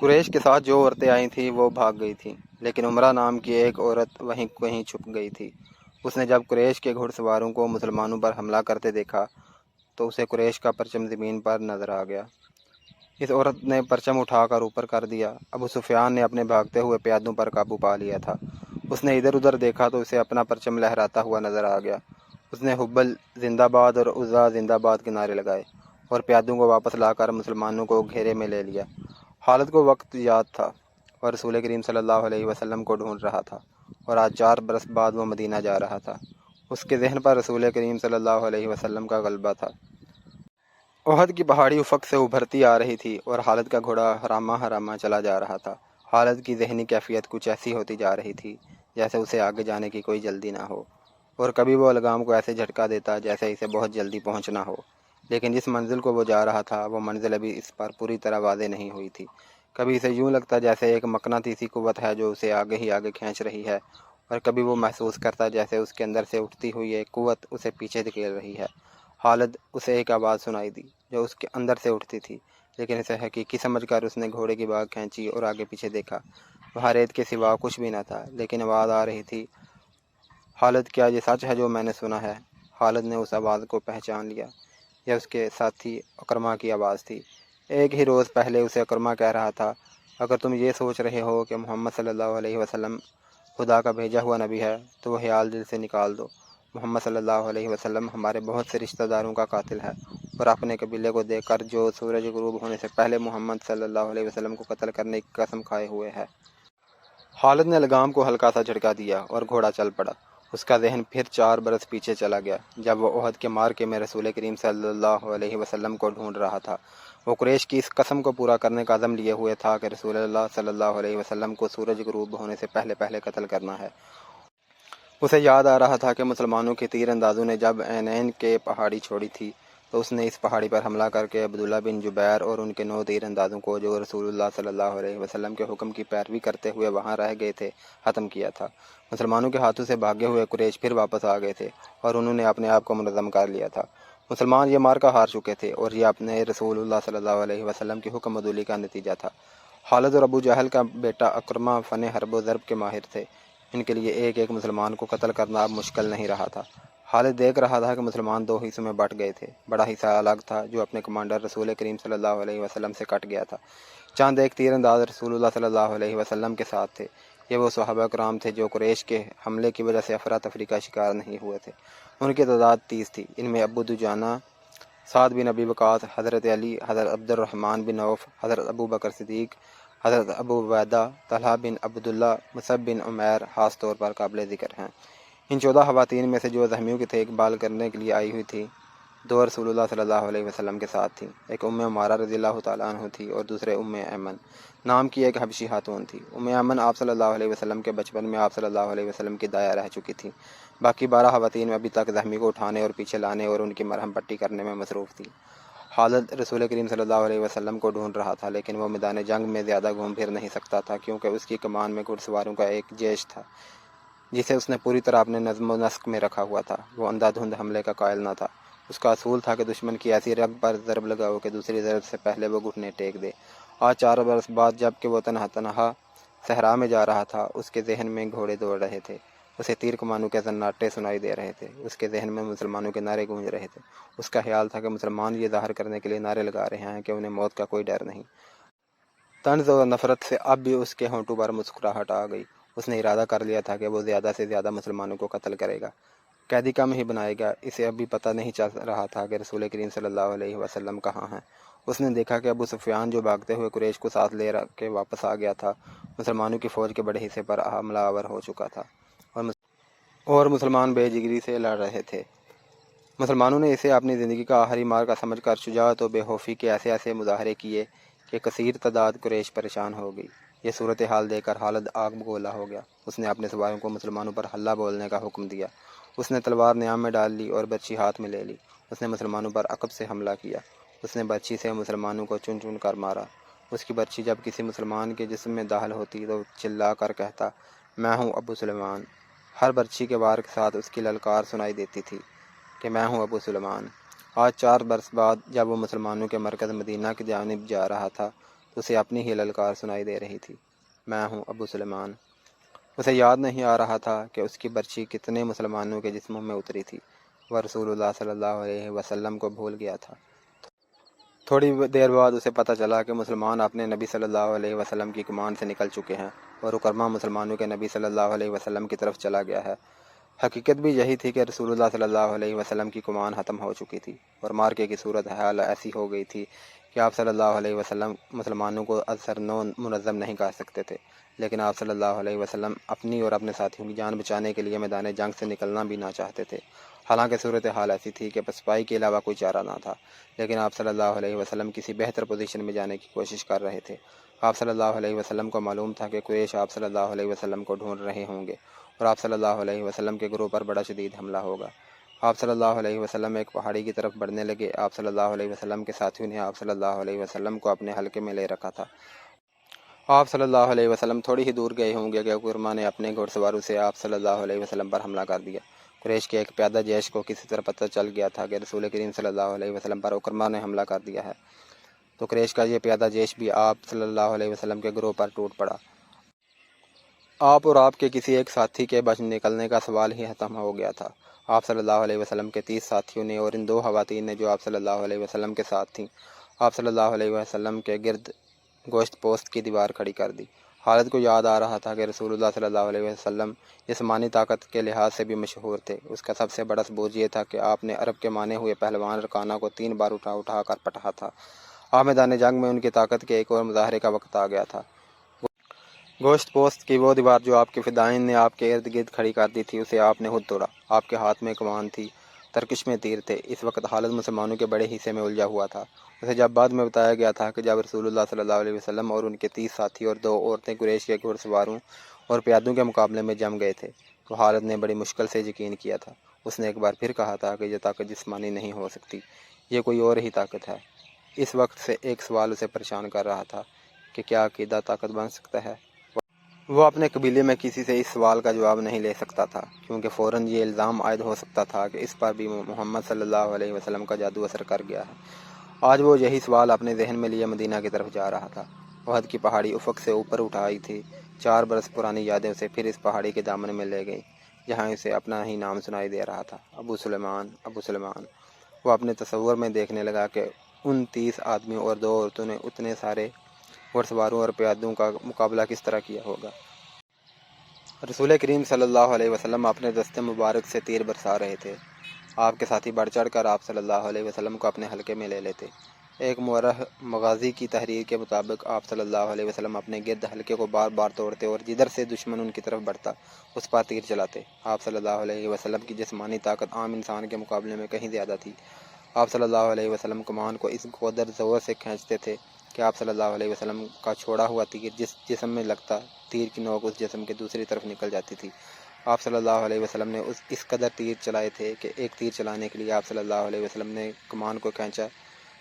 قریش کے ساتھ جو عورتیں آئی تھیں وہ بھاگ گئی تھیں، لیکن عمرہ نام کی ایک عورت وہیں کہیں چھپ گئی تھی۔ اس نے جب قریش کے گھڑ سواروں کو مسلمانوں پر حملہ کرتے دیکھا تو اسے قریش کا پرچم زمین پر نظر آ گیا۔ اس عورت نے پرچم اٹھا کر اوپر کر دیا۔ ابو سفیان نے اپنے بھاگتے ہوئے پیادوں پر قابو پا لیا تھا۔ اس نے ادھر ادھر دیکھا تو اسے اپنا پرچم لہراتا ہوا نظر آ گیا۔ اس نے حبل زندہ باد اور عزا زندہ باد کے نعرے لگائے اور پیادوں کو واپس لا کر مسلمانوں کو گھیرے میں لے لیا۔ خالد کو وقت یاد تھا اور رسول کریم صلی اللہ علیہ وسلم کو ڈھونڈ رہا تھا، اور آج 4 برس بعد وہ مدینہ جا رہا تھا۔ اس کے ذہن پر رسول کریم صلی اللہ علیہ وسلم کا غلبہ تھا۔ احد کی پہاڑی افق سے ابھرتی آ رہی تھی اور خالد کا گھوڑا ہرامہ ہرامہ چلا جا رہا تھا۔ خالد کی ذہنی کیفیت کچھ ایسی ہوتی جا رہی تھی جیسے اسے آگے جانے کی کوئی جلدی نہ ہو، اور کبھی وہ لگام کو ایسے جھٹکا دیتا جیسے اسے بہت جلدی پہنچنا ہو، لیکن جس منزل کو وہ جا رہا تھا وہ منزل ابھی اس پر پوری طرح واضح نہیں ہوئی تھی۔ کبھی اسے یوں لگتا جیسے ایک مقناطیسی قوت ہے جو اسے آگے ہی آگے کھینچ رہی ہے، اور کبھی وہ محسوس کرتا جیسے اس کے اندر سے اٹھتی ہوئی ایک قوت اسے پیچھے دھکیل رہی ہے۔ خالد اسے ایک آواز سنائی دی جو اس کے اندر سے اٹھتی تھی، لیکن اسے حقیقی سمجھ کر اس نے گھوڑے کی باگ کھینچی اور آگے پیچھے دیکھا۔ وہاں ریت کے سوا کچھ بھی نہ تھا، لیکن آواز آ رہی تھی، خالد کیا یہ سچ ہے جو میں نے سنا ہے؟ خالد نے اس آواز کو پہچان لیا۔ یہ اس کے ساتھی اکرمہ کی آواز تھی۔ ایک ہی روز پہلے اسے اکرمہ کہہ رہا تھا، اگر تم یہ سوچ رہے ہو کہ محمد صلی اللہ علیہ وسلم خدا کا بھیجا ہوا نبی ہے تو وہ خیال دل سے نکال دو۔ محمد صلی اللہ علیہ وسلم ہمارے بہت سے رشتہ داروں کا قاتل ہے، اور اپنے قبیلے کو دیکھ کر جو سورج غروب ہونے سے پہلے محمد صلی اللہ علیہ وسلم کو قتل کرنے کی قسم کھائے ہوئے ہے۔ خالد نے لگام کو ہلکا سا جھٹکا دیا اور گھوڑا چل پڑا۔ اس کا ذہن پھر 4 برس پیچھے چلا گیا جب وہ احد کے معرکے میں رسول کریم صلی اللہ علیہ وسلم کو ڈھونڈ رہا تھا۔ وہ قریش کی اس قسم کو پورا کرنے کا عزم لیے ہوئے تھا کہ رسول اللہ صلی اللہ علیہ وسلم کو سورج غروب ہونے سے پہلے پہلے قتل کرنا ہے۔ اسے یاد آ رہا تھا کہ مسلمانوں کے تیر اندازوں نے جب عینین کے پہاڑی چھوڑی تھی تو اس نے اس پہاڑی پر حملہ کر کے عبداللہ بن جبیر اور ان کے 9 تیر اندازوں کو جو رسول اللہ صلی اللہ علیہ وسلم کے حکم کی پیروی کرتے ہوئے وہاں رہ گئے تھے ختم کیا تھا۔ مسلمانوں کے ہاتھوں سے بھاگے ہوئے قریش پھر واپس آ گئے تھے اور انہوں نے اپنے آپ کو منظم کر لیا تھا۔ مسلمان یہ مارکا ہار چکے تھے اور یہ اپنے رسول اللہ صلی اللہ علیہ وسلم کی حکم عدولی کا نتیجہ تھا۔ خالد اور ابو جہل کا بیٹا اکرمہ فن حرب و ضرب کے ماہر تھے۔ ان کے لیے ایک ایک مسلمان کو قتل کرنا اب مشکل نہیں رہا تھا۔ خالد دیکھ رہا تھا کہ مسلمان 2 حصوں میں بٹ گئے تھے۔ بڑا حصہ الگ تھا جو اپنے کمانڈر رسول کریم صلی اللہ علیہ وسلم سے کٹ گیا تھا۔ چند ایک تیر انداز رسول اللہ صلی اللہ علیہ وسلم کے ساتھ تھے۔ یہ وہ صحابہ کرام تھے جو قریش کے حملے کی وجہ سے افراتفری کا شکار نہیں ہوئے تھے۔ ان کی تعداد 30 تھی۔ ان میں ابو دجانہ، سعد بن ابی وقاص، حضرت علی، حضرت عبد الرحمن بن عوف، حضرت ابو بکر صدیق، حضرت ابو عبیدہ، طلحہ بن عبداللہ، مصعب بن عمیر خاص طور پر قابل ذکر ہیں۔ ان 14 خواتین میں سے جو زخمیوں کی دیکھ بھال کرنے کے لیے آئی ہوئی تھی 2 رسول اللہ صلی اللہ علیہ وسلم کے ساتھ تھیں۔ ایک عمارہ رضی اللہ تعالیٰ عنہ تھی اور دوسرے ایمن نام کی ایک حبشی خاتون تھی۔ ایمن آپ صلی اللہ علیہ وسلم کے بچپن میں آپ صلی اللہ علیہ وسلم کی دایا رہ چکی تھیں۔ باقی 12 خواتین میں ابھی تک زخمی کو اٹھانے اور پیچھے لانے اور ان کی مرہم پٹی کرنے میں مصروف تھی۔ خالد رسول کریم صلی اللہ علیہ وسلم کو ڈھونڈ رہا تھا، لیکن وہ میدان جنگ میں زیادہ گھوم پھر نہیں سکتا تھا کیونکہ اس کی کمان میں گھڑ سواروں کا ایک جیش تھا جسے اس نے پوری طرح اپنے نظم و نسق میں رکھا ہوا تھا۔ وہ اندھا دھند حملے کا قائل نہ تھا۔ اس کا اصول تھا کہ دشمن کی ایسی رگ پر ضرب لگاؤ کہ دوسری ضرب سے پہلے وہ گھٹنے ٹیک دے۔ آج 4 برس بعد جب کہ وہ تنہا تنہا صحرا میں جا رہا تھا، اس کے ذہن میں گھوڑے دوڑ رہے تھے، اسے تیر کمانوں کے زناٹے سنائی دے رہے تھے، اس کے ذہن میں مسلمانوں کے نعرے گونج رہے تھے۔ اس کا خیال تھا کہ مسلمان یہ ظاہر کرنے کے لیے نعرے لگا رہے ہیں کہ انہیں موت کا کوئی ڈر نہیں۔ طنز اور نفرت سے اب بھی اس کے ہونٹوں پر مسکراہٹ آ گئی۔ اس نے ارادہ کر لیا تھا کہ وہ زیادہ سے زیادہ مسلمانوں کو قتل کرے گا، قیدی کم ہی بنائے گا۔ اسے ابھی پتہ نہیں چل رہا تھا کہ رسول کریم صلی اللہ علیہ وسلم کہاں ہیں۔ اس نے دیکھا کہ ابو سفیان جو بھاگتے ہوئے قریش کو ساتھ لے کے واپس آ گیا تھا، مسلمانوں کی فوج کے بڑے حصے پر حملہ آور ہو چکا تھا اور مسلمان بے جگری سے لڑ رہے تھے۔ مسلمانوں نے اسے اپنی زندگی کا آخری مارکا سمجھ کر شجاعت و بے خوفی کے ایسے ایسے مظاہرے کیے کہ کثیر تعداد قریش پریشان ہو گئی۔ یہ صورتحال دیکھ کر خالد آگ بگولا ہو گیا۔ اس نے اپنے سواروں کو مسلمانوں پر حلہ بولنے کا حکم دیا۔ اس نے تلوار نیام میں ڈال لی اور برچھی ہاتھ میں لے لی۔ اس نے مسلمانوں پر عقب سے حملہ کیا۔ اس نے برچھی سے مسلمانوں کو چن چن کر مارا۔ اس کی برچھی جب کسی مسلمان کے جسم میں داخل ہوتی تو چلا کر کہتا، میں ہوں ابو سلیمان۔ ہر برچھی کے وار کے ساتھ اس کی للکار سنائی دیتی تھی کہ میں ہوں ابو سلیمان۔ آج 4 برس بعد جب وہ مسلمانوں کے مرکز مدینہ کی جانب جا رہا تھا تو اسے اپنی ہی للکار سنائی دے رہی تھی، میں ہوں ابو سلیمان۔ اسے یاد نہیں آ رہا تھا کہ اس کی برچی کتنے مسلمانوں کے جسموں میں اتری تھی۔ وہ رسول اللہ صلی اللہ علیہ وسلم کو بھول گیا تھا۔ تھوڑی دیر بعد اسے پتہ چلا کہ مسلمان اپنے نبی صلی اللہ علیہ وسلم کی کمان سے نکل چکے ہیں اور اکرمہ مسلمانوں کے نبی صلی اللہ علیہ وسلم کی طرف چلا گیا ہے۔ حقیقت بھی یہی تھی کہ رسول اللہ صلی اللہ علیہ وسلم کی کمان ختم ہو چکی تھی اور مارکے کی صورت حال ایسی ہو گئی تھی کہ آپ صلی اللہ علیہ وسلم مسلمانوں کو اثر نو منظم نہیں کر سکتے تھے، لیکن آپ صلی اللہ علیہ وسلم اپنی اور اپنے ساتھیوں کی جان بچانے کے لیے میدان جنگ سے نکلنا بھی نہ چاہتے تھے۔ حالانکہ صورتحال ایسی تھی کہ پسپائی کے علاوہ کوئی چارہ نہ تھا، لیکن آپ صلی اللہ علیہ وسلم کسی بہتر پوزیشن میں جانے کی کوشش کر رہے تھے۔ آپ صلی اللہ علیہ وسلم کو معلوم تھا کہ قریش آپ صلی اللہ علیہ وسلم کو ڈھونڈ رہے ہوں گے اور آپ صلی اللہ علیہ وسلم کے گروہ پر بڑا شدید حملہ ہوگا۔ آپ صلی اللہ علیہ وسلم ایک پہاڑی کی طرف بڑھنے لگے۔ آپ صلی اللہ علیہ وسلم کے ساتھیوں نے آپ صلی اللہ علیہ وسلم کو اپنے حلقے میں لے رکھا تھا۔ آپ صلی اللہ علیہ وسلم تھوڑی ہی دور گئے ہوں گے کہ اکرمہ نے اپنے گھوڑ سواروں سے آپ صلی اللہ علیہ وسلم پر حملہ کر دیا۔ قریش کے ایک پیادہ جیش کو کسی طرح پتہ چل گیا تھا کہ رسول کریم صلی اللہ علیہ وسلم پر اکرمہ نے حملہ کر دیا ہے، تو قریش کا یہ پیادہ جیش بھی آپ صلی اللہ علیہ وسلم کے گروہ پر ٹوٹ پڑا۔ آپ اور آپ کے کسی ایک ساتھی کے بچ نکلنے کا سوال ہی ختم ہو گیا تھا۔ آپ صلی اللہ علیہ وسلم کے 30 ساتھیوں نے اور ان 2 خواتین نے جو آپ صلی اللہ علیہ وسلم کے ساتھ تھیں، آپ صلی اللہ علیہ وسلم کے گرد گوشت پوست کی دیوار کھڑی کر دی۔ خالد کو یاد آ رہا تھا کہ رسول اللہ صلی اللہ علیہ وسلم جسمانی طاقت کے لحاظ سے بھی مشہور تھے۔ اس کا سب سے بڑا ثبوت یہ تھا کہ آپ نے عرب کے مانے ہوئے پہلوان رکانہ کو 3 بار اٹھا کر پٹھا تھا۔ آپ میدان جنگ میں ان کی طاقت کے ایک اور مظاہرے کا وقت آ گیا تھا۔ گوشت پوست کی وہ دیوار جو آپ کے فدائین نے آپ کے ارد گرد کھڑی کر دی تھی، اسے آپ نے خود توڑا۔ آپ کے ہاتھ میں کمان تھی، ترکش میں تیر تھے۔ اس وقت خالد مسلمانوں کے بڑے حصے میں الجھا ہوا تھا۔ اسے جب بعد میں بتایا گیا تھا کہ جب رسول اللہ صلی اللہ علیہ وسلم اور ان کے 30 ساتھی اور 2 عورتیں قریش کے گھوڑ سواروں اور پیادوں کے مقابلے میں جم گئے تھے، تو خالد نے بڑی مشکل سے یقین کیا تھا۔ اس نے ایک بار پھر کہا تھا کہ یہ طاقت جسمانی نہیں ہو سکتی، یہ کوئی اور ہی طاقت ہے۔ اس وقت سے ایک سوال اسے پریشان کر رہا تھا کہ کیا عقیدہ طاقت بن سکتا ہے؟ وہ اپنے قبیلے میں کسی سے اس سوال کا جواب نہیں لے سکتا تھا، کیونکہ فوراً یہ الزام عائد ہو سکتا تھا کہ اس پر بھی محمد صلی اللہ علیہ وسلم کا جادو اثر کر گیا ہے۔ آج وہ یہی سوال اپنے ذہن میں لیے مدینہ کی طرف جا رہا تھا۔ احد کی پہاڑی افق سے اوپر اٹھائی تھی۔ 4 برس پرانی یادیں اسے پھر اس پہاڑی کے دامن میں لے گئیں جہاں اسے اپنا ہی نام سنائی دے رہا تھا، ابو سلیمان، ابو سلیمان۔ وہ اپنے تصور میں دیکھنے لگا کہ ان 30 آدمیوں اور 2 عورتوں نے اتنے سارے گھوڑ سواروں اور پیادوں کا مقابلہ کس طرح کیا ہوگا۔ رسول کریم صلی اللہ علیہ وسلم اپنے دست مبارک سے تیر برسا رہے تھے۔ آپ کے ساتھی بڑھ چڑھ کر آپ صلی اللہ علیہ وسلم کو اپنے حلقے میں لے لیتے۔ ایک مورخ مغازی کی تحریر کے مطابق آپ صلی اللہ علیہ وسلم اپنے گرد حلقے کو بار بار توڑتے اور جدھر سے دشمن ان کی طرف بڑھتا اس پر تیر چلاتے۔ آپ صلی اللہ علیہ وسلم کی جسمانی طاقت عام انسان کے مقابلے میں کہیں زیادہ تھی۔ آپ صلی اللہ علیہ وسلم کمان کو اس قدر زور سے کھینچتے تھے کہ آپ صلی اللہ علیہ وسلم کا چھوڑا ہوا تیر جس جسم میں لگتا، تیر کی نوک اس جسم کے دوسری طرف نکل جاتی تھی۔ آپ صلی اللہ علیہ وسلم نے اس قدر تیر چلائے تھے کہ ایک تیر چلانے کے لیے آپ صلی اللہ علیہ وسلم نے کمان کو کھینچا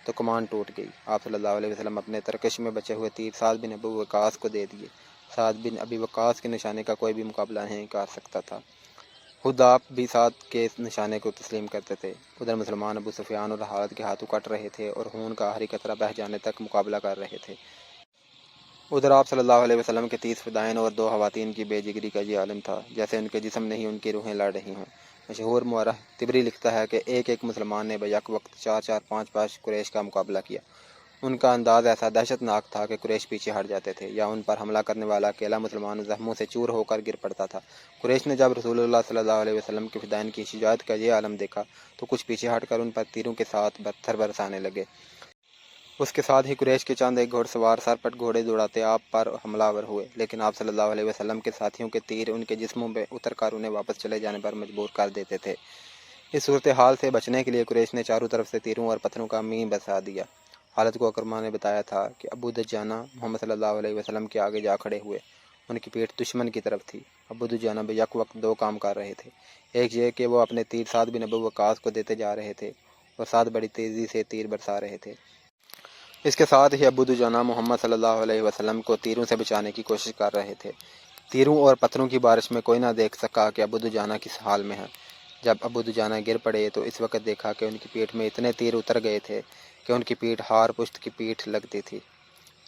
تو کمان ٹوٹ گئی۔ آپ صلی اللہ علیہ وسلم اپنے ترکش میں بچے ہوئے تیر سعد بن ابی وقاص کو دے دیے۔ سعد بن ابی وقاص کے نشانے کا کوئی بھی مقابلہ نہیں کر سکتا تھا۔ خود آپ بھی سعد کے نشانے کو تسلیم کرتے تھے۔ ادھر مسلمان ابو سفیان اور خالد کے ہاتھوں کٹ رہے تھے اور خون کا آخری قطرہ بہہ جانے تک مقابلہ کر رہے تھے۔ ادھر آپ صلی اللہ علیہ وسلم کے 30 فدائین اور 2 خواتین کی بے جگری کا یہ عالم تھا جیسے ان کے جسم نہیں، ان کی روحیں لڑ رہی ہوں۔ مشہور مورخ طبری لکھتا ہے کہ ایک مسلمان نے بیک وقت 4 5 قریش کا مقابلہ کیا۔ ان کا انداز ایسا دہشت ناک تھا کہ قریش پیچھے ہٹ جاتے تھے یا ان پر حملہ کرنے والا اکیلا مسلمان زخموں سے چور ہو کر گر پڑتا تھا۔ قریش نے جب رسول اللہ صلی اللہ علیہ وسلم کے فدائین کی شجاعت کا یہ عالم دیکھا تو کچھ پیچھے ہٹ کر ان پر تیروں کے ساتھ پتھر برسانے لگے۔ اس کے ساتھ ہی قریش کے چند ایک گھوڑ سوار سر پٹ گھوڑے دوڑاتے آپ پر حملہ آور ہوئے، لیکن آپ صلی اللہ علیہ وسلم کے ساتھیوں کے تیر ان کے جسموں پہ اتر کر انہیں واپس چلے جانے پر مجبور کر دیتے تھے۔ اس صورتحال سے بچنے کے لیے قریش نے چاروں طرف سے تیروں اور پتھروں کا مین برسا دیا۔ خالد کو اکرمہ نے بتایا تھا کہ ابو دجانہ محمد صلی اللہ علیہ وسلم کے آگے جا کھڑے ہوئے۔ ان کی پیٹھ دشمن کی طرف تھی۔ ابو دجانہ بے یک وقت 2 کام کر رہے تھے۔ ایک یہ کہ وہ اپنے تیر سعد بن ابی وقاص کو دیتے جا رہے تھے اور سعد بڑی تیزی سے تیر برسا رہے تھے۔ اس کے ساتھ ہی ابو دجانہ محمد صلی اللہ علیہ وسلم کو تیروں سے بچانے کی کوشش کر رہے تھے۔ تیروں اور پتھروں کی بارش میں کوئی نہ دیکھ سکا کہ ابو دجانہ کس حال میں ہے۔ جب ابو دجانہ گر پڑے تو اس وقت دیکھا کہ ان کی پیٹھ میں اتنے تیر اتر گئے تھے کہ ان کی پیٹھ ہار پشت کی پیٹھ لگتی تھی۔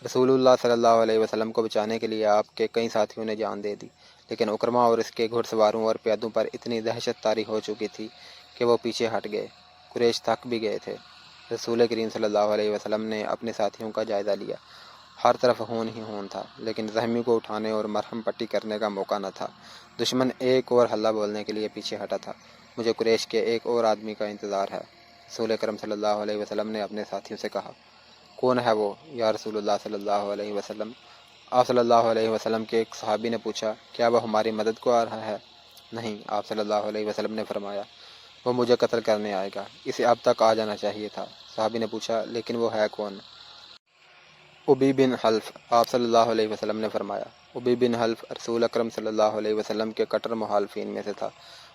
رسول اللہ صلی اللہ علیہ وسلم کو بچانے کے لیے آپ کے کئی ساتھیوں نے جان دے دی، لیکن اکرما اور اس کے گھڑ سواروں اور پیادوں پر اتنی دہشت طاری ہو چکی تھی کہ وہ پیچھے ہٹ گئے۔ قریش تھک بھی گئے تھے۔ رسول کریم صلی اللہ علیہ وسلم نے اپنے ساتھیوں کا جائزہ لیا۔ ہر طرف خون ہی خون تھا، لیکن زخمی کو اٹھانے اور مرہم پٹی کرنے کا موقع نہ تھا۔ دشمن ایک اور حلہ بولنے کے لیے پیچھے ہٹا تھا۔ مجھے قریش کے ایک اور آدمی کا انتظار ہے۔ رسول اکرم صلی اللہ علیہ وسلم نے اپنے ساتھیوں سے کہا۔ کون ہے وہ یا رسول اللہ صلی اللہ علیہ وسلم؟ آپ صلی اللہ علیہ وسلم کے ایک صحابی نے پوچھا، کیا وہ ہماری مدد کو آ رہا ہے؟ نہیں، آپ صلی اللہ علیہ وسلم نے فرمایا، وہ مجھے قتل کرنے آئے گا، اسے اب تک آ جانا چاہیے تھا۔ صحابی نے پوچھا، لیکن وہ ہے کون؟ ابی بن حلف۔ آپ صلی اللہ علیہ وسلم نے فرمایا، ابی بن حلف رسول اکرم صلی اللہ علیہ وسلم کے کٹر مخالفین میں سے تھا۔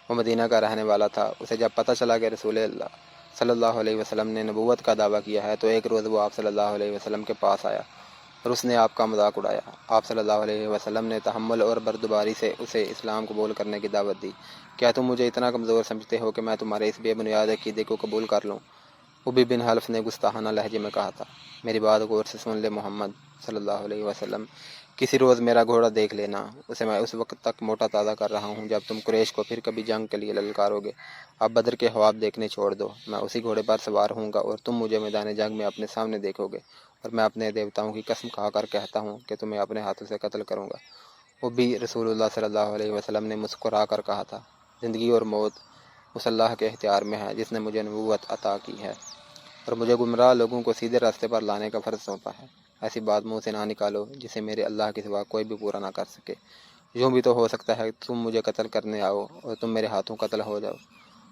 وہ مدینہ کا رہنے والا تھا۔ اسے جب پتہ چلا کہ رسول اللہ صلی اللہ علیہ وسلم نے نبوت کا دعویٰ کیا ہے تو ایک روز وہ آپ صلی اللہ علیہ وسلم کے پاس آیا اور اس نے آپ کا مذاق اڑایا۔ آپ صلی اللہ علیہ وسلم نے تحمل اور بردباری سے اسے اسلام قبول کرنے کی دعوت دی۔ کیا تم مجھے اتنا کمزور سمجھتے ہو کہ میں تمہارے اس بے بنیاد عقیدے کو قبول کر لوں؟ ابی بن حلف نے گستاخانہ لہجے میں کہا تھا، میری بات غور سے سن لے محمد صلی اللہ علیہ وسلم، کسی روز میرا گھوڑا دیکھ لینا، اسے میں اس وقت تک موٹا تازہ کر رہا ہوں جب تم قریش کو پھر کبھی جنگ کے لیے للکارو گے۔ اب بدر کے خواب دیکھنے چھوڑ دو، میں اسی گھوڑے پر سوار ہوں گا اور تم مجھے میدان جنگ میں اپنے سامنے دیکھو گے، اور میں اپنے دیوتاؤں کی قسم کھا کر کہتا ہوں کہ تمہیں اپنے ہاتھوں سے قتل کروں گا۔ وہ بھی رسول اللہ صلی اللہ علیہ وسلم نے مسکرا کر کہا تھا، زندگی اور موت اس اللہ کے اختیار میں ہے جس نے مجھے نبوت عطا کی ہے اور مجھے گمراہ لوگوں کو سیدھے راستے پر لانے کا فرض سونپا ہے۔ ایسی بات منہ سے نہ نکالو جسے میرے اللہ کے سوا کوئی بھی پورا نہ کر سکے۔ یوں بھی تو ہو سکتا ہے تم مجھے قتل کرنے آؤ اور تم میرے ہاتھوں قتل ہو جاؤ۔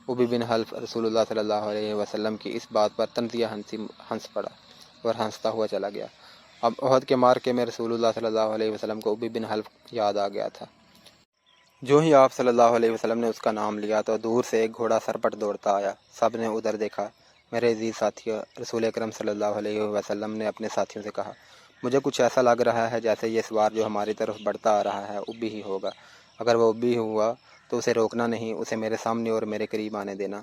ابی بن حلف رسول اللہ صلی اللہ علیہ وسلم کی اس بات پر تنزیہ ہنس پڑا اور ہنستا ہوا چلا گیا۔ اب احد کے مارکے میں رسول اللہ صلی اللہ علیہ وسلم کو ابی بن حلف یاد آ گیا تھا۔ جو ہی آپ صلی اللہ علیہ وسلم نے اس کا نام لیا تو دور سے ایک گھوڑا سرپٹ دوڑتا آیا۔ سب نے ادھر دیکھا۔ میرے عزیز ساتھیو، رسول اکرم صلی اللہ علیہ وسلم نے اپنے ساتھیوں سے کہا، مجھے کچھ ایسا لگ رہا ہے جیسے یہ سوار جو ہماری طرف بڑھتا آ رہا ہے ابی ہی ہوگا۔ اگر وہ ابی ہوا تو اسے روکنا نہیں، اسے میرے سامنے اور میرے قریب آنے دینا۔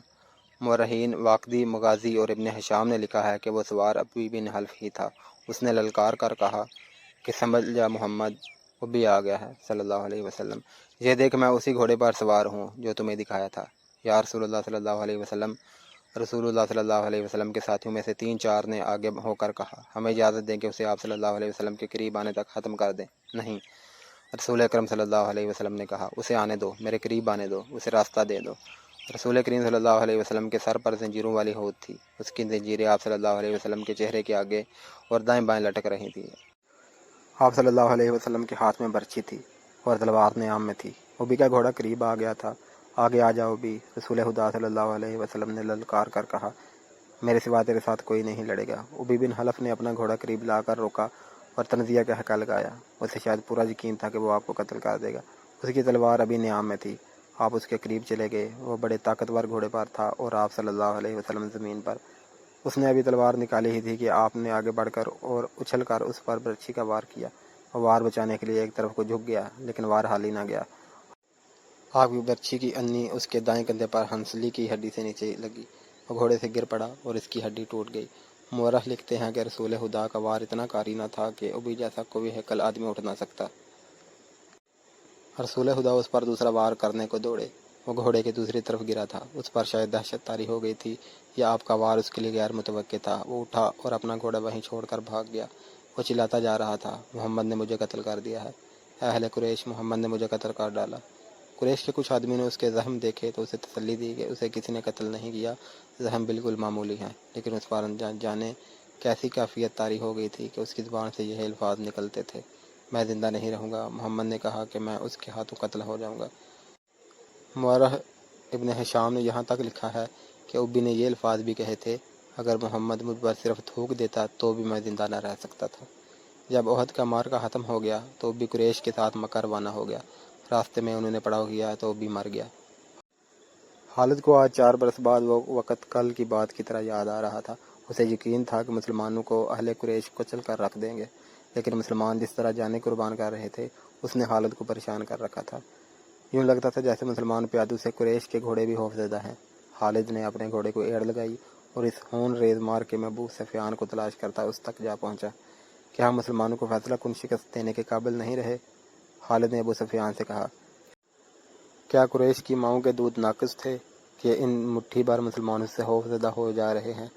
مورخین واقدی، مغازی اور ابن ہشام نے لکھا ہے کہ وہ سوار ابی بن حلف ہی تھا۔ اس نے للکار کر کہا کہ سمجھ جا محمد، ابی آ گیا ہے صلی اللہ علیہ وسلم، یہ دیکھ میں اسی گھوڑے پر سوار ہوں جو تمہیں دکھایا تھا۔ یا رسول اللہ صلی اللہ علیہ وسلم، رسول اللہ صلی اللہ علیہ وسلم کے ساتھیوں میں سے 3-4 نے آگے ہو کر کہا، ہمیں اجازت دیں کہ اسے آپ صلی اللہ علیہ وسلم کے قریب آنے تک ختم کر دیں۔ نہیں، رسول اکرم صلی اللہ علیہ وسلم نے کہا، اسے آنے دو، میرے قریب آنے دو، اسے راستہ دے دو۔ رسول کریم صلی اللہ علیہ وسلم کے سر پر زنجیروں والی ہود تھی۔ اس کی زنجیریں آپ صلی اللہ علیہ وسلم کے چہرے کے آگے اور دائیں بائیں لٹک رہی تھیں۔ آپ صلی اللہ علیہ وسلم کے ہاتھ میں برچھی تھی اور تلوار نیام میں تھی۔ ابی کا گھوڑا قریب آ گیا تھا۔ آگے آ جاؤ ابی، رسول خدا صلی اللہ علیہ وسلم نے للکار کر کہا، میرے سوا تیرے ساتھ کوئی نہیں لڑے گا۔ ابی بن حلف نے اپنا گھوڑا قریب لا کر روکا اور تنزیہ کا حقہ لگایا۔ اسے شاید پورا یقین تھا کہ وہ آپ کو قتل کر دے گا۔ اس کی تلوار ابھی نیام میں تھی۔ آپ اس کے قریب چلے گئے۔ وہ بڑے طاقتور گھوڑے پر تھا اور آپ صلی اللہ علیہ وسلم زمین پر۔ اس نے ابھی تلوار نکالی ہی تھی کہ آپ نے آگے بڑھ کر اور اچھل کر اس پر برچھی کا وار کیا۔ وہ وار بچانے کے لیے ایک طرف کو جھک گیا، لیکن وار حال ہی نہ گیا۔ آپ کی برچھی کی انی اس کے دائیں کندھے پر ہنسلی کی ہڈی سے نیچے لگی۔ وہ گھوڑے سے گر پڑا اور اس کی ہڈی ٹوٹ گئی۔ مورخ لکھتے ہیں کہ رسول خدا کا وار اتنا کاری نہ تھا کہ ابی جیسا کوئی ہیکل آدمی اٹھ نہ سکتا۔ رسول خدا اس پر دوسرا وار کرنے کو دوڑے۔ وہ گھوڑے کے دوسری طرف گرا تھا۔ اس پر شاید دہشت طاری ہو گئی تھی یا آپ کا وار اس کے لیے غیر متوقع تھا۔ وہ اٹھا اور اپنا گھوڑا وہیں چھوڑ کر بھاگ گیا۔ وہ چلاتا جا رہا تھا، محمد نے مجھے قتل کر دیا ہے، اے اہل قریش، محمد نے مجھے قتل کر ڈالا۔ قریش کے کچھ آدمی نے اس کے زخم دیکھے تو اسے تسلی دی کہ اسے کسی نے قتل نہیں کیا، زخم بالکل معمولی ہیں، لیکن اس پر جانے کیسی کیفیت طاری ہو گئی تھی کہ اس کی زبان سے یہ الفاظ نکلتے تھے، میں زندہ نہیں رہوں گا۔ محمد نے کہا کہ میں اس کے ہاتھوں قتل ہو جاؤں گا۔ مورخ ابن ہشام نے یہاں تک لکھا ہے کہ ابی نے یہ الفاظ بھی کہے تھے، اگر محمد مجھ پر صرف تھوک دیتا تو بھی میں زندہ نہ رہ سکتا تھا۔ جب احد کا معرکہ ختم ہو گیا تو ابی قریش کے ساتھ مکہ روانہ ہو گیا۔ راستے میں انہوں نے پڑاؤ کیا تو ابی مر گیا۔ خالد کو آج 4 برس بعد وہ وقت کل کی بات کی طرح یاد آ رہا تھا۔ اسے یقین تھا کہ مسلمانوں کو اہل قریش کچل کر رکھ دیں گے، لیکن مسلمان جس طرح جانیں قربان کر رہے تھے اس نے خالد کو پریشان کر رکھا تھا۔ یوں لگتا تھا جیسے مسلمان پیادوں سے قریش کے گھوڑے بھی خوفزدہ ہیں۔ خالد نے اپنے گھوڑے کو ایڑ لگائی اور اس خون ریز معرکے میں ابو سفیان کو تلاش کرتا اس تک جا پہنچا۔ کہ ہم مسلمانوں کو فیصلہ کن شکست دینے کے قابل نہیں رہے؟ خالد نے ابو سفیان سے کہا، کیا قریش کی ماؤں کے دودھ ناقص تھے کہ ان مٹھی بھر مسلمانوں سے خوف زدہ ہو جا رہے ہیں؟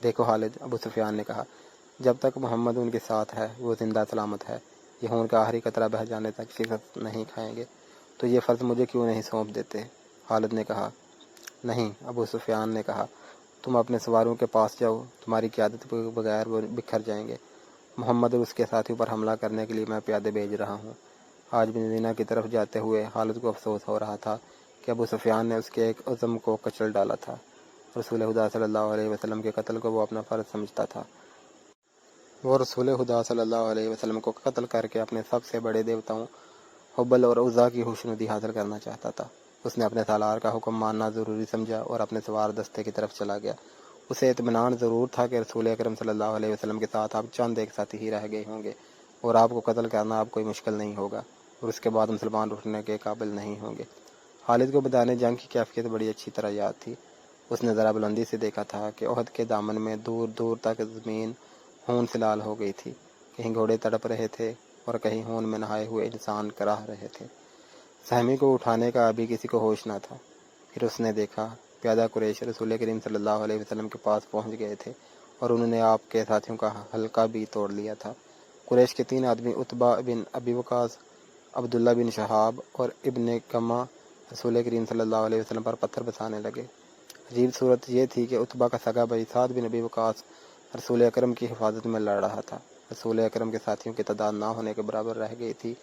دیکھو خالد، ابو سفیان نے کہا، جب تک محمد ان کے ساتھ ہے وہ زندہ سلامت ہے، یہ خون کا آخری قطرہ بہہ جانے تک شکست نہیں کھائیں گے، تو یہ فرض مجھے کیوں نہیں سونپ دیتے؟ خالد نے کہا، نہیں، ابو سفیان نے کہا، تم اپنے سواروں کے پاس جاؤ، تمہاری قیادت کے بغیر وہ بکھر جائیں گے۔ محمد اور اس کے ساتھیوں پر حملہ کرنے کے لیے میں پیادے بھیج رہا ہوں۔ آج مدینہ کی طرف جاتے ہوئے خالد کو افسوس ہو رہا تھا کہ ابو سفیان نے اس کے ایک عزم کو کچل ڈالا تھا۔ رسول خدا صلی اللہ علیہ وسلم کے قتل کو وہ اپنا فرض سمجھتا تھا۔ وہ رسول خدا صلی اللہ علیہ وسلم کو قتل کر کے اپنے سب سے بڑے دیوتاؤں حبل اور عزا کی خوشنودی حاصل کرنا چاہتا تھا۔ اس نے اپنے سالار کا حکم ماننا ضروری سمجھا اور اپنے سوار دستے کی طرف چلا گیا۔ اسے اطمینان ضرور تھا کہ رسول اکرم صلی اللہ علیہ وسلم کے ساتھ آپ چند ایک ساتھی ہی رہ گئے ہوں گے اور آپ کو قتل کرنا اب کوئی مشکل نہیں ہوگا اور اس کے بعد مسلمان اٹھنے کے قابل نہیں ہوں گے۔ خالد کو میدان جنگ کی کیفیت بڑی اچھی طرح یاد تھی۔ اس نے ذرا بلندی سے دیکھا تھا کہ احد کے دامن میں دور دور تک زمین خون سے لال ہو گئی تھی۔ کہیں گھوڑے تڑپ رہے تھے اور کہیں خون میں نہائے ہوئے انسان کراہ رہے تھے۔ سہمی کو اٹھانے کا ابھی کسی کو ہوش نہ تھا۔ پھر اس نے دیکھا پیادہ قریش رسول کریم صلی اللہ علیہ وسلم کے پاس پہنچ گئے تھے اور انہوں نے آپ کے ساتھیوں کا حلقہ بھی توڑ لیا تھا۔ قریش کے 3 آدمی عتبہ بن ابی وقاص، عبداللہ بن شہاب اور ابن کما رسول کریم صلی اللہ علیہ وسلم پر پتھر برسانے لگے۔ عجیب صورت یہ تھی کہ عتبہ کا سگا بھائی سعد بن ابی وقاص رسول اکرم کی حفاظت میں لڑ رہا تھا۔ رسول اکرم کے ساتھیوں کی تعداد نہ ہونے کے برابر رہ گئی تھی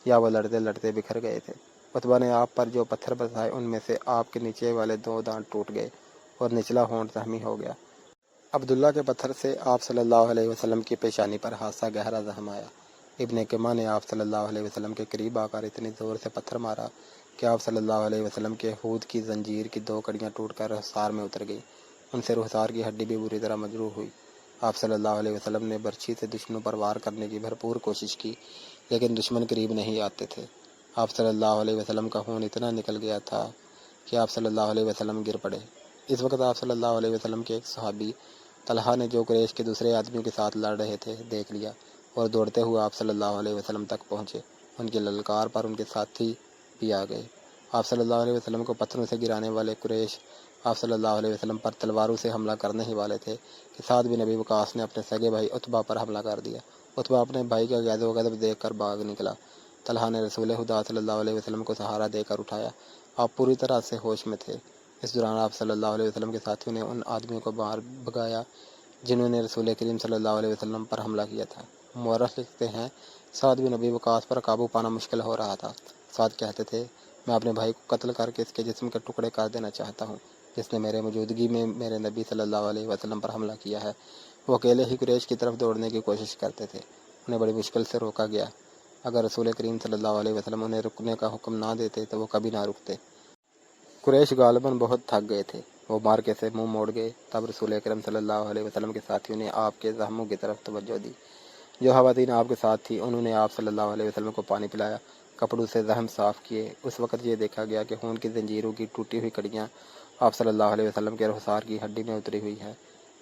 یا وہ لڑتے لڑتے بکھر گئے تھے۔ عتبہ نے آپ پر جو پتھر برسائے ان میں سے آپ کے نیچے والے 2 دانت ٹوٹ گئے اور نچلا ہونٹ زخمی ہو گیا۔ عبداللہ کے پتھر سے آپ صلی اللہ علیہ وسلم کی پیشانی پر خاصا گہرا زخم آیا۔ ابن کما نے آپ صلی اللہ علیہ وسلم کے قریب آ کر اتنی زور سے پتھر مارا کہ آپ صلی اللہ علیہ وسلم کے ہود کی زنجیر کی 2 کڑیاں ٹوٹ کر رخسار میں اتر گئیں۔ ان سے رخسار کی ہڈی بھی بری طرح مجروح ہوئی۔ آپ صلی اللہ علیہ وسلم نے برچھی سے دشمنوں پر وار کرنے کی بھرپور کوشش کی لیکن دشمن قریب نہیں آتے تھے۔ آپ صلی اللہ علیہ وسلم کا خون اتنا نکل گیا تھا کہ آپ صلی اللہ علیہ وسلم گر پڑے۔ اس وقت آپ صلی اللہ علیہ وسلم کے ایک صحابی طلحہ نے جو قریش کے دوسرے آدمیوں کے ساتھ لڑ رہے تھے دیکھ لیا اور دوڑتے ہوئے آپ صلی اللہ علیہ وسلم تک پہنچے۔ ان کی للکار پر ان کے ساتھی بھی آ گئے۔ آپ صلی اللہ علیہ وسلم کو پتھروں سے گرانے والے قریش آپ صلی اللہ علیہ وسلم پر تلواروں سے حملہ کرنے ہی والے تھے کہ سعد بن ابی وقاص نے اپنے سگے بھائی عتبہ پر حملہ کر دیا۔ عتبہ اپنے بھائی کا غیظ و غضب دیکھ کر بھاگ نکلا۔ طلحہ نے رسول خدا صلی اللہ علیہ وسلم کو سہارا دے کر اٹھایا۔ آپ پوری طرح سے ہوش میں تھے۔ اس دوران آپ صلی اللہ علیہ وسلم کے ساتھیوں نے ان آدمیوں کو باہر بھگایا جنہوں نے رسول کریم صلی اللہ علیہ وسلم پر حملہ کیا تھا۔ مورخ لکھتے ہیں، سعد بن ابی وقاص پر قابو پانا مشکل ہو رہا تھا۔ سعد کہتے تھے، میں اپنے بھائی کو قتل کر کے اس کے جسم کے ٹکڑے کر دینا چاہتا ہوں جس نے میرے موجودگی میں میرے نبی صلی اللہ علیہ وسلم پر حملہ کیا ہے۔ وہ اکیلے ہی قریش کی طرف دوڑنے کی کوشش کرتے تھے۔ انہیں بڑی مشکل سے روکا گیا۔ اگر رسول کریم صلی اللہ علیہ وسلم انہیں رکنے کا حکم نہ دیتے تو وہ کبھی نہ رکتے۔ قریش غالباً بہت تھک گئے تھے۔ وہ مارکے سے منہ موڑ گئے۔ تب رسول اکرم صلی اللہ علیہ وسلم کے ساتھیوں نے آپ کے زخموں کی طرف توجہ دی۔ جو خواتین آپ کے ساتھ تھیں انہوں نے آپ صلی اللہ علیہ وسلم کو پانی پلایا، کپڑوں سے زخم صاف کیے۔ اس وقت یہ دیکھا گیا کہ خون کی زنجیروں کی ٹوٹی ہوئی کڑیاں آپ صلی اللہ علیہ وسلم کے رخسار کی ہڈی میں اتری ہوئی ہے۔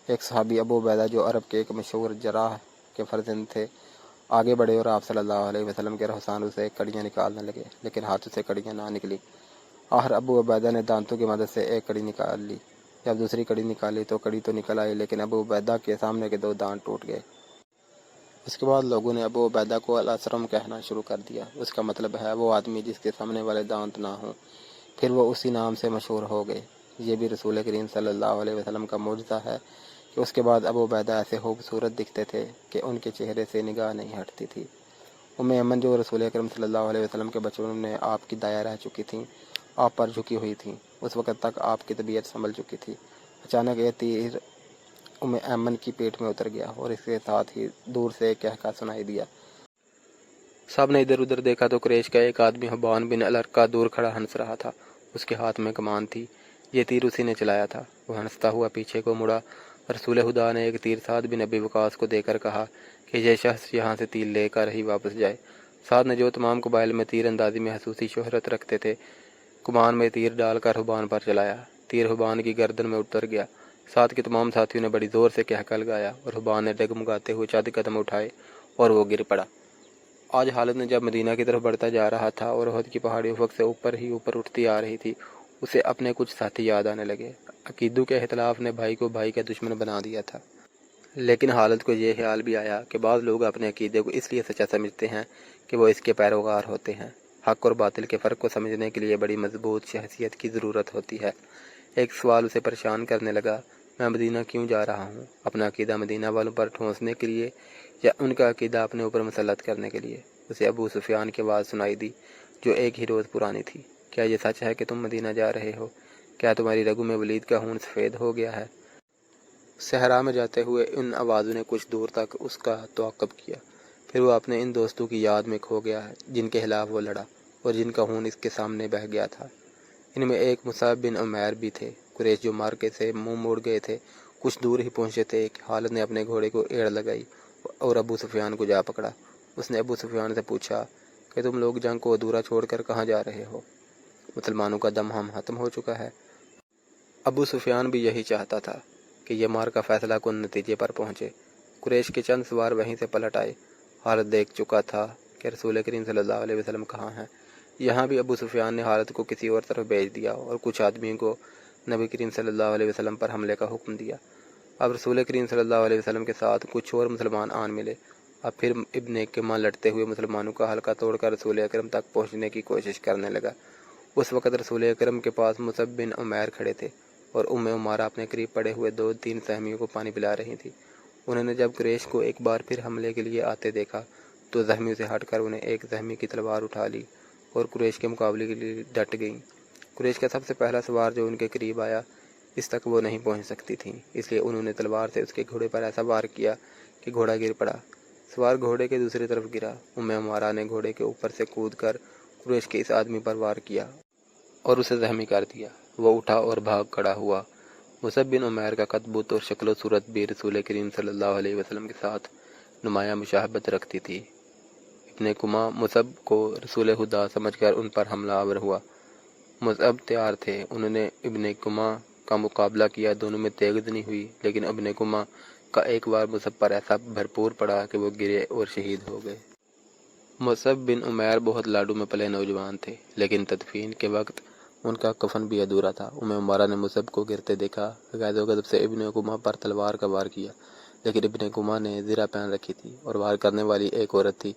ایک صحابی ابو عبیدہ جو عرب کے ایک مشہور جراح کے فرزند تھے آگے بڑھے اور آپ صلی اللہ علیہ وسلم کے رخسانوں سے کڑیاں نکالنے لگے لیکن ہاتھوں سے کڑیاں نہ نکلی۔ آخر ابو عبیدہ نے دانتوں کی مدد سے ایک کڑی نکال لی۔ جب دوسری کڑی نکالی تو کڑی تو نکل آئی لیکن ابو عبیدہ کے سامنے کے 2 دانت ٹوٹ گئے۔ اس کے بعد لوگوں نے ابو عبیدہ کو الاسرم کہنا شروع کر دیا۔ اس کا مطلب ہے وہ آدمی جس کے سامنے والے دانت نہ ہوں۔ پھر وہ اسی نام سے مشہور ہو گئے۔ یہ بھی رسول کریم صلی اللہ علیہ وسلم کا معجزہ ہے کہ اس کے بعد ابو عبیدہ ایسے خوبصورت دکھتے تھے کہ ان کے چہرے سے نگاہ نہیں ہٹتی تھی۔ ایمن جو رسول اکرم صلی اللہ علیہ وسلم کے بچپن میں آپ کی دایا رہ چکی تھیں، آپ پر جھکی ہوئی تھیں۔ اس وقت تک آپ کی طبیعت سنبھل چکی تھی۔ اچانک ایک تیر ایمن کی پیٹ میں اتر گیا اور اس کے ساتھ ہی دور سے ایک کہکا سنائی دیا۔ سب نے ادھر ادھر دیکھا تو قریش کا ایک آدمی حبان بن الرقہ دور کھڑا ہنس رہا تھا۔ اس کے ہاتھ میں کمان تھی۔ یہ تیر اسی نے چلایا تھا۔ وہ ہنستا ہوا پیچھے کو مڑا۔ رسول خدا نے ایک تیر سعد بن ابی وقاص کو دے کر کہا کہ یہ شخص یہاں سے تیر لے کر ہی واپس جائے۔ سعد نے جو تمام قبائل میں تیر اندازی میں خصوصی شہرت رکھتے تھے کمان میں تیر ڈال کر حبان پر چلایا۔ تیر حبان کی گردن میں اتر گیا۔ سعد کے تمام ساتھیوں نے بڑی زور سے کہکا لگایا اور حبان نے ڈگمگاتے ہوئے چند قدم اٹھائے اور وہ گر پڑا۔ آج خالد نے جب مدینہ کی طرف بڑھتا جا رہا تھا اور احد کی پہاڑی افق سے اوپر ہی اوپر اٹھتی آ رہی تھی، اسے اپنے کچھ ساتھی یاد آنے لگے۔ عقیدوں کے اختلاف نے بھائی کو بھائی کا دشمن بنا دیا تھا، لیکن خالد کو یہ خیال بھی آیا کہ بعض لوگ اپنے عقیدے کو اس لیے سچا سمجھتے ہیں کہ وہ اس کے پیروکار ہوتے ہیں۔ حق اور باطل کے فرق کو سمجھنے کے لیے بڑی مضبوط شخصیت کی ضرورت ہوتی ہے۔ ایک سوال اسے پریشان کرنے لگا، میں مدینہ کیوں جا رہا ہوں؟ اپنا عقیدہ مدینہ والوں پر ٹھونسنے کے لیے یا ان کا عقیدہ اپنے اوپر مسلط کرنے کے لیے؟ اسے ابو سفیان کی آواز سنائی دی جو ایک ہی روز پرانی تھی، کیا یہ سچ ہے کہ تم مدینہ جا رہے ہو؟ کیا تمہاری رگوں میں ولید کا خون سفید ہو گیا ہے؟ صحرا میں جاتے ہوئے ان آوازوں نے کچھ دور تک اس کا تعاقب کیا، پھر وہ اپنے ان دوستوں کی یاد میں کھو گیا ہے جن کے خلاف وہ لڑا اور جن کا خون اس کے سامنے بہہ گیا تھا۔ ان میں ایک مصعب بن عمیر بھی تھے۔ قریش جو مارکے سے منہ موڑ گئے تھے کچھ دور ہی پہنچے تھے کہ خالد نے اپنے گھوڑے کو ایڑ لگائی اور ابو سفیان کو جا پکڑا۔ اس نے ابو سفیان سے پوچھا کہ تم لوگ جنگ کو ادھورا چھوڑ کر کہاں جا رہے ہو؟ مسلمانوں کا دم ہم ختم ہو چکا ہے۔ ابو سفیان بھی یہی چاہتا تھا کہ یہ مارکا فیصلہ کن نتیجے پر پہنچے۔ قریش کے چند سوار وہیں سے پلٹ آئے۔ خالد دیکھ چکا تھا کہ رسول کریم صلی اللہ علیہ وسلم کہاں ہیں۔ یہاں بھی ابو سفیان نے خالد کو کسی اور طرف بھیج دیا اور کچھ آدمیوں کو نبی کریم صلی اللہ علیہ وسلم پر حملے کا حکم دیا۔ اب رسول کریم صلی اللہ علیہ وسلم کے ساتھ کچھ اور مسلمان آن ملے۔ اب پھر ابن کمہ لڑتے ہوئے مسلمانوں کا حلقہ توڑ کر رسول اکرم تک پہنچنے کی کوشش کرنے لگا۔ اس وقت رسول اکرم کے پاس مصعب بن عمیر کھڑے تھے اور عمارہ اپنے قریب پڑے ہوئے 2-3 سہمیوں کو پانی پلا رہی تھی۔ انہوں نے جب قریش کو ایک بار پھر حملے کے لیے آتے دیکھا تو زخمیوں سے ہٹ کر انہیں ایک زخمی کی تلوار اٹھا لی اور قریش کے مقابلے کے لیے ڈٹ گئیں۔ قریش کا سب سے پہلا سوار جو ان کے قریب آیا اس تک وہ نہیں پہنچ سکتی تھیں، اس لیے انہوں نے تلوار سے اس کے گھوڑے پر ایسا وار کیا کہ گھوڑا گر پڑا۔ سوار گھوڑے کے دوسری طرف گرا۔ عمارہ نے گھوڑے کے اوپر سے کود کر قریش کے اس آدمی پر وار کیا اور اسے زخمی کر دیا۔ وہ اٹھا اور بھاگ کھڑا ہوا۔ مصعب بن عمیر کا قد بت اور شکل و صورت بھی رسول کریم صلی اللہ علیہ وسلم کے ساتھ نمایاں مشابہت رکھتی تھی۔ ابن کمہ مصعب کو رسول خدا سمجھ کر ان پر حملہ آور ہوا۔ مصعب تیار تھے، انہوں نے ابن کمہ کا مقابلہ کیا، دونوں میں تیغزنی ہوئی، لیکن ابن کمہ کا ایک بار مصعب پر ایسا بھرپور پڑا کہ وہ گرے اور شہید ہو گئے۔ مصعب بن عمیر بہت لاڈو میں پلے نوجوان تھے، لیکن تدفین کے وقت ان کا کفن بھی ادھورا تھا۔ عمارہ نے مصعب کو گرتے دیکھا، غیظ و غضب سے ابن کمہ پر تلوار کا وار کیا، لیکن ابن کمہ نے زرہ پہن رکھی تھی اور وار کرنے والی ایک عورت تھی،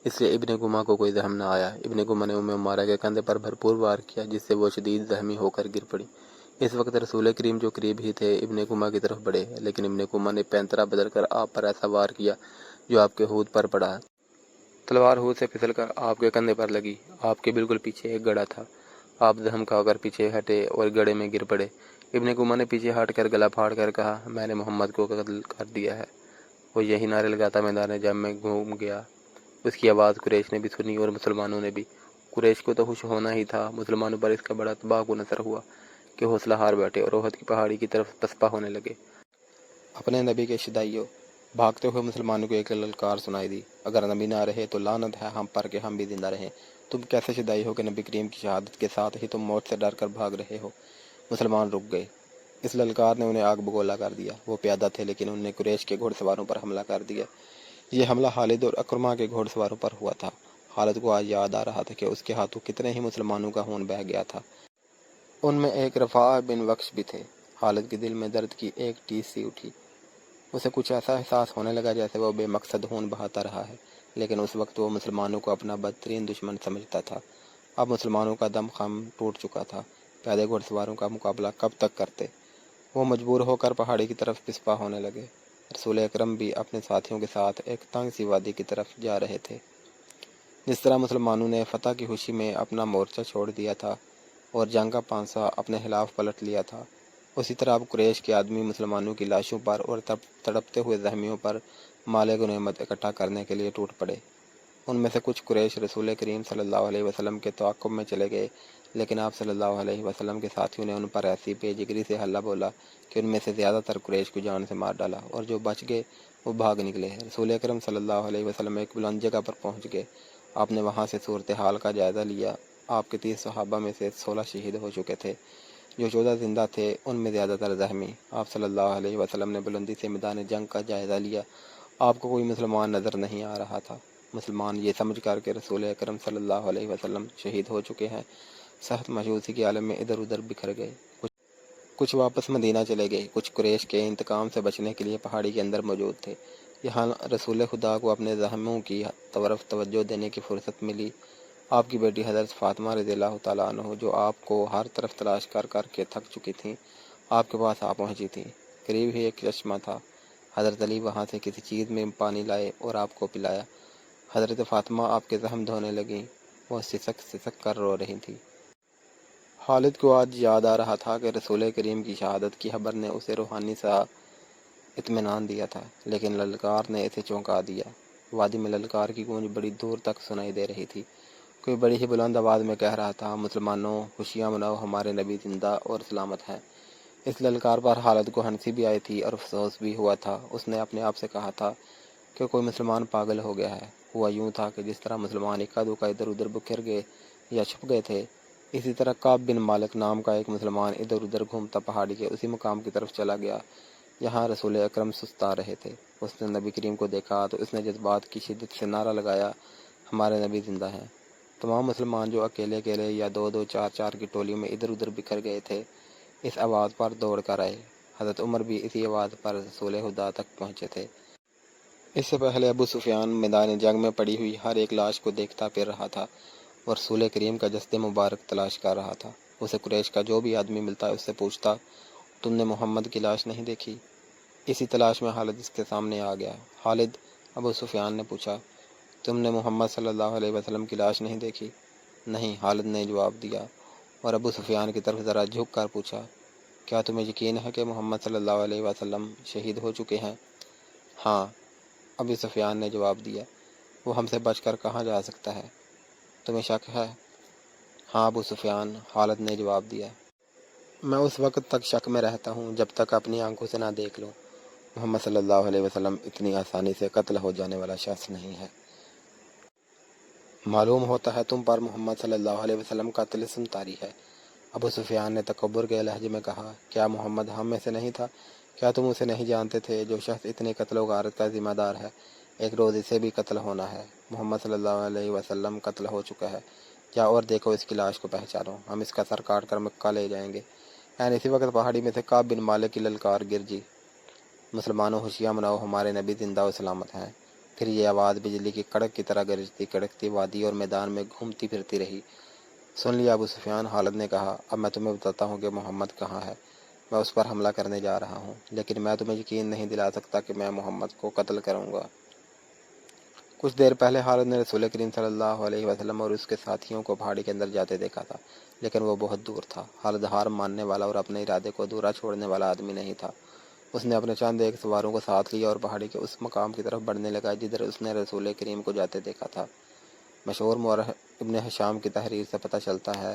اس لیے ابن کمہ کو کوئی زخم نہ آیا۔ ابن کمہ نے عمارہ کے کندھے پر بھرپور وار کیا جس سے وہ شدید زخمی ہو کر گر پڑی۔ اس وقت رسول کریم جو قریب ہی تھے ابن کمہ کی طرف بڑھے، لیکن ابن کمہ نے پینترا بدل کر آپ پر ایسا وار کیا جو آپ کے ہود پر پڑا۔ تلوار ہود سے پھسل کر آپ کے کندھے پر لگی۔ آپ کے بالکل پیچھے ایک گڑھا تھا۔ آپ زخم کھا کر پیچھے ہٹے اور گڑھے میں گر پڑے۔ ابن کمہ نے پیچھے ہٹ کر گلا پھاڑ کر کہا، میں نے محمد کو قتل کر دیا ہے۔ وہ یہی نعرے لگاتا میدان جنگ میں گھوم گیا۔ اس کی آواز قریش نے بھی سنی اور مسلمانوں نے بھی۔ قریش کو تو خوش ہونا ہی تھا، مسلمانوں پر اس کا بڑا تباہ کن اثر ہوا کہ حوصلہ ہار بیٹھے اور احد کی پہاڑی کی طرف پسپا ہونے لگے۔ اپنے نبی کے شدائیوں، بھاگتے ہوئے مسلمانوں کو ایک للکار سنائی دی، اگر نبی نہ رہے تو لعنت ہے ہم پر کہ ہم بھی زندہ رہیں۔ تم کیسے شدائی ہو کہ نبی کریم کی شہادت کے ساتھ ہی تم موت سے ڈر کر بھاگ رہے ہو؟ مسلمان رک گئے۔ اس للکار نے انہیں آگ بگولا کر دیا۔ وہ پیادہ تھے لیکن انہوں نے قریش کے گھوڑ سواروں پر حملہ کر دیا۔ یہ حملہ خالد اور اکرمہ کے گھوڑ سواروں پر ہوا تھا۔ خالد کو آج یاد آ رہا تھا کہ اس کے ہاتھوں کتنے ہی مسلمانوں کا خون بہہ گیا تھا۔ ان میں ایک رفاع بن وقش بھی تھے۔ خالد کے دل میں درد کی ایک ٹیس سی اٹھی۔ اسے کچھ ایسا احساس ہونے لگا جیسے وہ بے مقصد خون بہاتا رہا ہے، لیکن اس وقت وہ مسلمانوں کو اپنا بدترین دشمن سمجھتا تھا۔ اب مسلمانوں کا دم خم ٹوٹ چکا تھا، پیادے گھوڑ سواروں کا مقابلہ کب تک کرتے؟ وہ مجبور ہو کر پہاڑی کی طرف پسپا ہونے لگے۔ رسول اکرم بھی اپنے ساتھیوں کے ساتھ ایک تنگ سی وادی کی طرف جا رہے تھے۔ جس طرح مسلمانوں نے فتح کی خوشی میں اپنا مورچہ چھوڑ دیا تھا اور جنگ کا پانسا اپنے خلاف پلٹ لیا تھا، اسی طرح اب قریش کے آدمی مسلمانوں کی لاشوں پر اور تڑپتے ہوئے زخمیوں پر مال غنیمت اکٹھا کرنے کے لیے ٹوٹ پڑے۔ ان میں سے کچھ قریش رسول کریم صلی اللہ علیہ وسلم کے تعاقب میں چلے گئے، لیکن آپ صلی اللہ علیہ وسلم کے ساتھیوں نے ان پر ایسی بے جگری سے حملہ بولا کہ ان میں سے زیادہ تر قریش کو جان سے مار ڈالا، اور جو بچ گئے وہ بھاگ نکلے۔ رسول اکرم صلی اللہ علیہ وسلم ایک بلند جگہ پر پہنچ گئے۔ آپ نے وہاں سے صورتحال کا جائزہ لیا۔ آپ کے 30 صحابہ میں سے 16 شہید ہو چکے تھے، جو 14 زندہ تھے ان میں زیادہ تر زخمی۔ آپ صلی اللہ علیہ وسلم نے بلندی سے میدان جنگ کا جائزہ لیا آپ کو کوئی مسلمان نظر نہیں آ رہا تھا۔ مسلمان یہ سمجھ کر کے رسول اکرم صلی اللہ علیہ وسلم شہید ہو چکے ہیں، سخت مایوسی کے عالم میں ادھر ادھر بکھر گئے۔ کچھ واپس مدینہ چلے گئے، کچھ قریش کے انتقام سے بچنے کے لیے پہاڑی کے اندر موجود تھے۔ یہاں رسول خدا کو اپنے زخموں کی طرف توجہ دینے کی فرصت ملی۔ آپ کی بیٹی حضرت فاطمہ رضی اللہ تعالیٰ عنہ، جو آپ کو ہر طرف تلاش کر کر کے تھک چکی تھیں، آپ کے پاس آ پہنچی تھیں۔ قریب ہی ایک چشمہ تھا۔ حضرت علی وہاں سے کسی چیز میں پانی لائے اور آپ کو پلایا۔ حضرت فاطمہ آپ کے زخم دھونے لگیں، وہ سسک سسک کر رو رہی تھی۔ خالد کو آج یاد آ رہا تھا کہ رسول کریم کی شہادت کی خبر نے اسے روحانی سا اطمینان دیا تھا، لیکن للکار نے اسے چونکا دیا۔ وادی میں للکار کی گونج بڑی دور تک سنائی دے رہی تھی۔ کوئی بڑی ہی بلند آواز میں کہہ رہا تھا، مسلمانوں خوشیاں مناؤ، ہمارے نبی زندہ اور سلامت ہیں۔ اس للکار پر خالد کو ہنسی بھی آئی تھی اور افسوس بھی ہوا تھا۔ اس نے اپنے آپ سے کہا تھا کہ کوئی مسلمان پاگل ہو گیا ہے۔ ہوا یوں تھا کہ جس طرح مسلمان اکا دکا ادھر ادھر بکھر گئے یا چھپ گئے تھے، اسی طرح کعب بن مالک نام کا ایک مسلمان ادھر ادھر گھومتا پہاڑی کے اسی مقام کی طرف چلا گیا جہاں رسول اکرم سستا رہے تھے۔ اس نے نبی کریم کو دیکھا تو اس نے جذبات کی شدت سے نعرہ لگایا، ہمارے نبی زندہ ہیں۔ تمام مسلمان جو اکیلے اکیلے یا دو دو چار چار کی ٹولیوں میں ادھر ادھر بکھر گئے تھے، اس آواز پر دوڑ کر آئے۔ حضرت عمر بھی اسی آواز پر رسول خدا تک پہنچے تھے۔ اس سے پہلے ابو سفیان میدان جنگ میں پڑی ہوئی ہر ایک لاش کو دیکھتا پھر رہا تھا اور رسول کریم کا جسد مبارک تلاش کر رہا تھا۔ اسے قریش کا جو بھی آدمی ملتا اس سے پوچھتا، تم نے محمد کی لاش نہیں دیکھی؟ اسی تلاش میں خالد اس کے سامنے آ گیا۔ خالد، ابو سفیان نے پوچھا، تم نے محمد صلی اللہ علیہ وسلم کی لاش نہیں دیکھی؟ نہیں، خالد نے جواب دیا، اور ابو سفیان کی طرف ذرا جھک کر پوچھا، کیا تمہیں یقین ہے کہ محمد صلی اللہ علیہ وسلم شہید ہو چکے ہیں؟ ہاں، ابو سفیان نے جواب دیا، وہ ہم سے بچ کر کہاں جا سکتا ہے؟ تمہیں شک ہے؟ ہاں ابو سفیان، خالد نے جواب دیا، میں اس وقت تک شک میں رہتا ہوں جب تک اپنی آنکھوں سے نہ دیکھ لوں۔ محمد صلی اللہ علیہ وسلم اتنی آسانی سے قتل ہو جانے والا شخص نہیں ہے۔ معلوم ہوتا ہے تم پر محمد صلی اللہ علیہ وسلم کا طلسم طاری ہے۔ ابو سفیان نے تکبر کے لہجے میں کہا، کیا محمد ہم میں سے نہیں تھا؟ کیا تم اسے نہیں جانتے تھے؟ جو شخص اتنے قتل و غارت کا ذمہ دار ہے، ایک روز اسے بھی قتل ہونا ہے۔ محمد صلی اللہ علیہ وسلم قتل ہو چکا ہے، جاؤ اور دیکھو اس کی لاش کو پہچانو، ہم اس کا سر کاٹ کر مکہ لے جائیں گے۔ اسی وقت پہاڑی میں سے کعب بن مالک کی للکار گرجی، مسلمانوں خوشیاں مناؤ، ہمارے نبی زندہ و سلامت ہیں۔ پھر یہ آواز بجلی کی کڑک کی طرح گرجتی کڑکتی وادی اور میدان میں گھومتی پھرتی رہی۔ سن لیا ابو سفیان، خالد نے کہا، اب میں تمہیں بتاتا ہوں کہ محمد کہاں ہے۔ میں اس پر حملہ کرنے جا رہا ہوں، لیکن میں تمہیں یقین نہیں دلا سکتا کہ میں محمد کو قتل کروں گا۔ کچھ دیر پہلے خالد نے رسول کریم صلی اللہ علیہ وسلم اور اس کے ساتھیوں کو پہاڑی کے اندر جاتے دیکھا تھا، لیکن وہ بہت دور تھا۔ خالد ہار ماننے والا اور اپنے ارادے کو ادھورا چھوڑنے والا آدمی نہیں تھا۔ اس نے اپنے چند ایک سواروں کو ساتھ لیا اور پہاڑی کے اس مقام کی طرف بڑھنے لگا جدھر اس نے رسول کریم کو جاتے دیکھا تھا۔ مشہور مورخ ابن ہشام کی تحریر سے پتہ چلتا ہے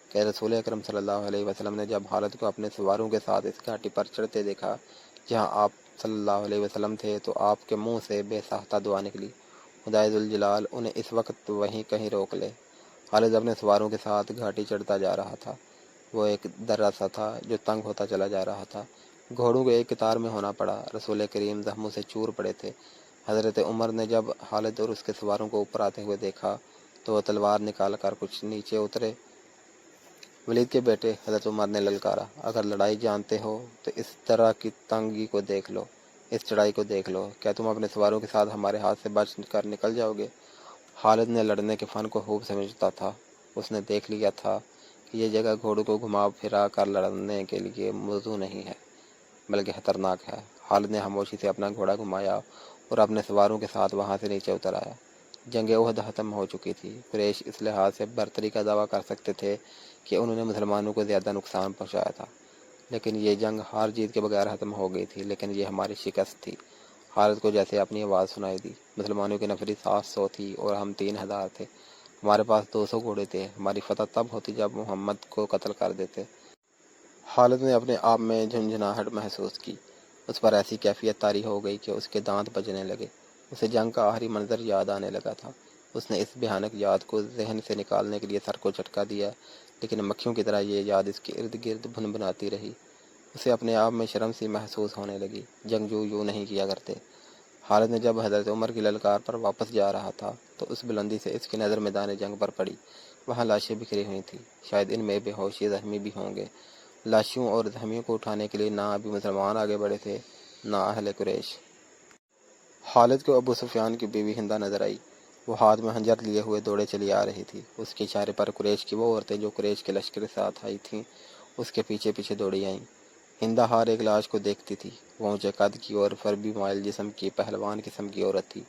کہ رسول اکرم صلی اللہ علیہ وسلم نے جب خالد کو اپنے سواروں کے ساتھ اس گھاٹی پر چڑھتے دیکھا جہاں آپ صلی اللہ علیہ وسلم تھے، تو آپ کے منہ سے بے ساختہ دعا نکلی، خدائے ذوالجلال انہیں اس وقت وہیں کہیں روک لے۔ خالد اپنے سواروں کے ساتھ گھاٹی چڑھتا جا رہا تھا۔ وہ ایک درہ سا تھا جو تنگ ہوتا چلا جا رہا تھا۔ گھوڑوں کو ایک قطار میں ہونا پڑا۔ رسول کریم زخموں سے چور پڑے تھے۔ حضرت عمر نے جب خالد اور اس کے سواروں کو اوپر آتے ہوئے دیکھا تو وہ تلوار نکال کر کچھ نیچے اترے۔ ولید کے بیٹے حضرت عمر نے للکارا، اگر لڑائی جانتے ہو تو اس طرح کی تنگی کو دیکھ لو، اس چڑھائی کو دیکھ لو، کیا تم اپنے سواروں کے ساتھ ہمارے ہاتھ سے بچ کر نکل جاؤ گے؟ خالد نے لڑنے کے فن کو خوب سمجھتا تھا۔ اس نے دیکھ لیا تھا کہ یہ جگہ گھوڑوں کو گھما پھرا کر لڑنے کے لیے موزوں نہیں ہے بلکہ خطرناک ہے۔ خالد نے خاموشی سے اپنا گھوڑا گھمایا اور اپنے سواروں کے ساتھ وہاں سے نیچے اتر آیا۔ جنگ احد ختم ہو چکی تھی۔ قریش اس لحاظ سے برتری کا دعویٰ کر سکتے تھے کہ انہوں نے مسلمانوں کو زیادہ نقصان پہنچایا تھا، لیکن یہ جنگ ہار جیت کے بغیر ختم ہو گئی تھی، لیکن یہ ہماری شکست تھی۔ خالد کو جیسے اپنی آواز سنائی دی۔ مسلمانوں کی نفری 700 تھی اور ہم 3000 تھے۔ ہمارے پاس 200 گھوڑے تھے۔ ہماری فتح تب ہوتی جب محمد کو قتل کر دیتے۔ خالد نے اپنے آپ میں جھنجھناہٹ محسوس کی۔ اس پر ایسی کیفیت طاری ہو گئی کہ اس کے دانت بجنے لگے۔ اسے جنگ کا آخری منظر یاد آنے لگا تھا۔ اس نے اس بھیانک یاد کو ذہن سے نکالنے کے لیے سر کو جھٹکا دیا، لیکن مکھیوں کی طرح یہ یاد اس کے ارد گرد بھنبھناتی رہی۔ اسے اپنے آپ میں شرم سی محسوس ہونے لگی۔ جنگجو یوں نہیں کیا کرتے۔ خالد نے جب حضرت عمر کی للکار پر واپس جا رہا تھا تو اس بلندی سے اس کی نظر میدان جنگ پر پڑی۔ وہاں لاشیں بکھری ہوئی تھیں، شاید ان میں بے ہوش یا زخمی بھی ہوں گے۔ لاشوں اور زخمیوں کو اٹھانے کے لیے نہ ابھی مسلمان آگے بڑھے تھے نہ اہل قریش۔ خالد کو ابو سفیان کی بیوی ہندہ نظر آئی۔ وہ ہاتھ میں خنجر لیے ہوئے دوڑے چلی آ رہی تھی۔ اس کے اشارے پر قریش کی وہ عورتیں جو قریش کے لشکر کے ساتھ آئی تھیں اس کے پیچھے پیچھے دوڑی آئیں۔ ہندہ ہر ایک لاش کو دیکھتی تھی۔ وہ اونچے قد کی اور فربی مائل جسم کی پہلوان قسم کی عورت تھی۔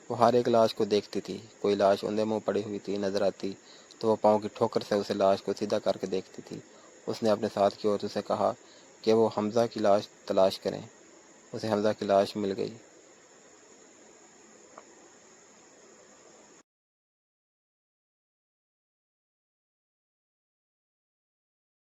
وہ ہر ایک لاش کو دیکھتی تھی۔ کوئی لاش اندھے منہ پڑی ہوئی تھی نظر آتی تو وہ پاؤں کی ٹھوکر سے اسے لاش کو سیدھا کر کے دیکھتی تھی۔ اس نے اپنے ساتھ کی عورتوں سے کہا کہ وہ حمزہ کی لاش تلاش کریں۔ اسے حمزہ کی لاش مل گئی۔